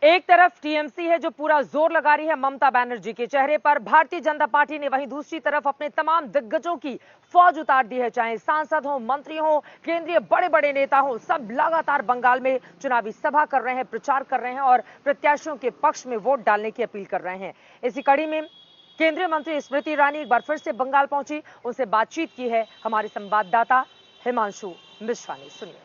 एक तरफ टीएमसी है जो पूरा जोर लगा रही है ममता बनर्जी के चेहरे पर, भारतीय जनता पार्टी ने वहीं दूसरी तरफ अपने तमाम दिग्गजों की फौज उतार दी है। चाहे सांसद हो, मंत्री हो, केंद्रीय बड़े बड़े नेता हो, सब लगातार बंगाल में चुनावी सभा कर रहे हैं, प्रचार कर रहे हैं और प्रत्याशियों के पक्ष में वोट डालने की अपील कर रहे हैं। इसी कड़ी में केंद्रीय मंत्री स्मृति ईरानी एक बार फिर से बंगाल पहुंची, उनसे बातचीत की है हमारे संवाददाता हिमांशु मिश्रा ने। सुनिए।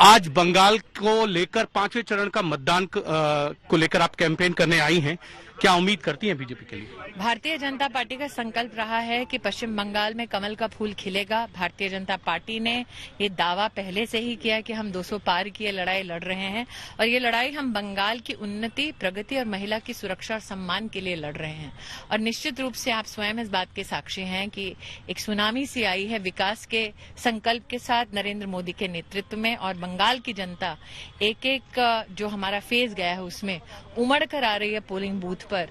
आज बंगाल को लेकर 5वें चरण का मतदान को लेकर आप कैंपेन करने आई हैं, क्या उम्मीद करती हैं बीजेपी के लिए? भारतीय जनता पार्टी का संकल्प रहा है कि पश्चिम बंगाल में कमल का फूल खिलेगा। भारतीय जनता पार्टी ने ये दावा पहले से ही किया कि हम 200 पार की ये लड़ाई लड़ रहे हैं और ये लड़ाई हम बंगाल की उन्नति, प्रगति और महिला की सुरक्षा और सम्मान के लिए लड़ रहे हैं। और निश्चित रूप से आप स्वयं इस बात के साक्षी हैं कि एक सुनामी सी आई है विकास के संकल्प के साथ नरेंद्र मोदी के नेतृत्व में, और बंगाल की जनता एक एक जो हमारा फेज गया है उसमें उमड़ कर आ रही है पोलिंग बूथ पर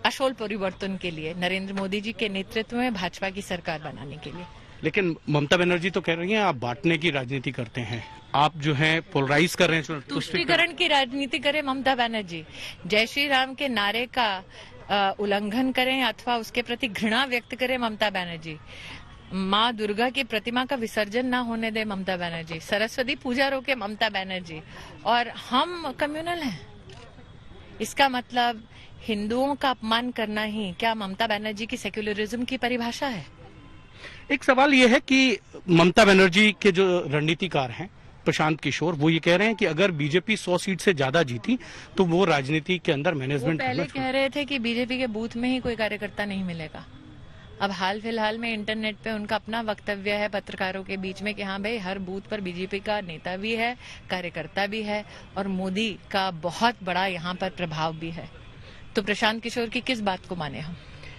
अशोल परिवर्तन के लिए, नरेंद्र मोदी जी के नेतृत्व में भाजपा की सरकार बनाने के लिए। लेकिन ममता बनर्जी तो कह रही हैं आप बांटने की राजनीति करते हैं, आप जो है पोलराइज कर रहे हैं, तुष्टीकरण की राजनीति करे ममता बनर्जी, जय श्री राम के नारे का उल्लंघन करें अथवा उसके प्रति घृणा व्यक्त करें ममता बनर्जी, माँ दुर्गा की प्रतिमा का विसर्जन ना होने दे ममता बनर्जी, सरस्वती पूजा रोके ममता बनर्जी, और हम कम्युनल हैं। इसका मतलब हिंदुओं का अपमान करना ही क्या ममता बनर्जी की सेक्युलरिज्म की परिभाषा है? एक सवाल यह है कि ममता बनर्जी के जो रणनीतिकार हैं प्रशांत किशोर, वो ये कह रहे हैं कि अगर बीजेपी 100 सीट से ज्यादा जीती तो वो राजनीति के अंदर मैनेजमेंट पहले कह रहे थे कि बीजेपी के बूथ में ही कोई कार्यकर्ता नहीं मिलेगा। अब हाल फिलहाल में इंटरनेट पे उनका अपना वक्तव्य है पत्रकारों के बीच में कि हाँ भाई हर बूथ पर बीजेपी का नेता भी है, कार्यकर्ता भी है और मोदी का बहुत बड़ा यहाँ पर प्रभाव भी है। तो प्रशांत किशोर की किस बात को माने हम?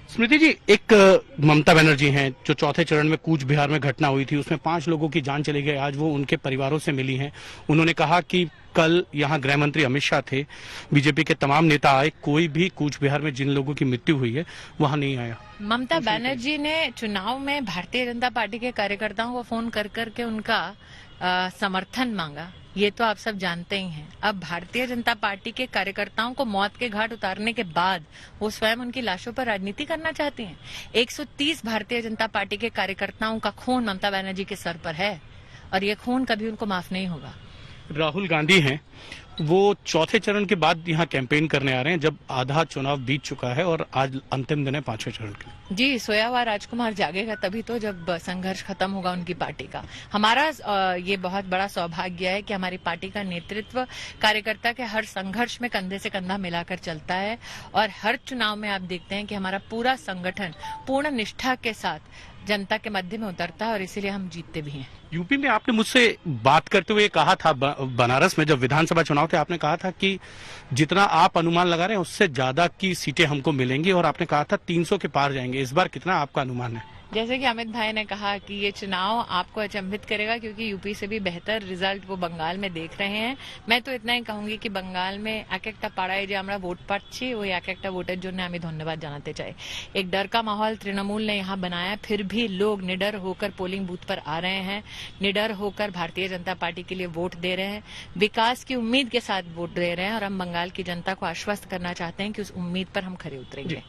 स्मृति जी, एक ममता बनर्जी हैं जो चौथे चरण में कूच बिहार में घटना हुई थी, उसमें 5 लोगों की जान चली गई। आज वो उनके परिवारों से मिली हैं। उन्होंने कहा कि कल यहाँ गृह मंत्री अमित शाह थे, बीजेपी के तमाम नेता आए, कोई भी कूच बिहार में जिन लोगों की मृत्यु हुई है वहां नहीं आया। ममता बनर्जी ने चुनाव में भारतीय जनता पार्टी के कार्यकर्ताओं को फोन कर करके उनका समर्थन मांगा, ये तो आप सब जानते ही हैं। अब भारतीय जनता पार्टी के कार्यकर्ताओं को मौत के घाट उतारने के बाद वो स्वयं उनकी लाशों पर राजनीति करना चाहती हैं। 130 भारतीय जनता पार्टी के कार्यकर्ताओं का खून ममता बनर्जी के सर पर है और ये खून कभी उनको माफ नहीं होगा। राहुल गांधी हैं, वो चौथे चरण के बाद यहाँ कैंपेन करने आ रहे हैं जब आधा चुनाव बीत चुका है और आज अंतिम दिन है 5वें चरण के। जी, सोया हुआ राजकुमार जागेगा तभी तो जब संघर्ष खत्म होगा उनकी पार्टी का। हमारा ये बहुत बड़ा सौभाग्य है कि हमारी पार्टी का नेतृत्व कार्यकर्ता के हर संघर्ष में कंधे से कंधा मिलाकर चलता है और हर चुनाव में आप देखते हैं कि हमारा पूरा संगठन पूर्ण निष्ठा के साथ जनता के मध्य में उतरता है और इसीलिए हम जीतते भी हैं। यूपी में आपने मुझसे बात करते हुए कहा था, बनारस में जब विधानसभा चुनाव थे, आपने कहा था कि जितना आप अनुमान लगा रहे हैं उससे ज्यादा की सीटें हमको मिलेंगी और आपने कहा था 300 के पार जाएंगे। इस बार कितना आपका अनुमान है? जैसे कि अमित भाई ने कहा कि ये चुनाव आपको अचंभित करेगा क्योंकि यूपी से भी बेहतर रिजल्ट वो बंगाल में देख रहे हैं। मैं तो इतना ही कहूंगी कि बंगाल में एक একটা পাড়ায় যে আমরা ভোট পাচ্ছি ওই এক একটা ভোটের জন্য আমি धन्यवाद জানাতে চাই। एक डर का माहौल तृणमूल ने यहाँ बनाया, फिर भी लोग निडर होकर पोलिंग बूथ पर आ रहे हैं, निडर होकर भारतीय जनता पार्टी के लिए वोट दे रहे हैं, विकास की उम्मीद के साथ वोट दे रहे हैं और हम बंगाल की जनता को आश्वस्त करना चाहते हैं कि उस उम्मीद पर हम खरे उतरेंगे।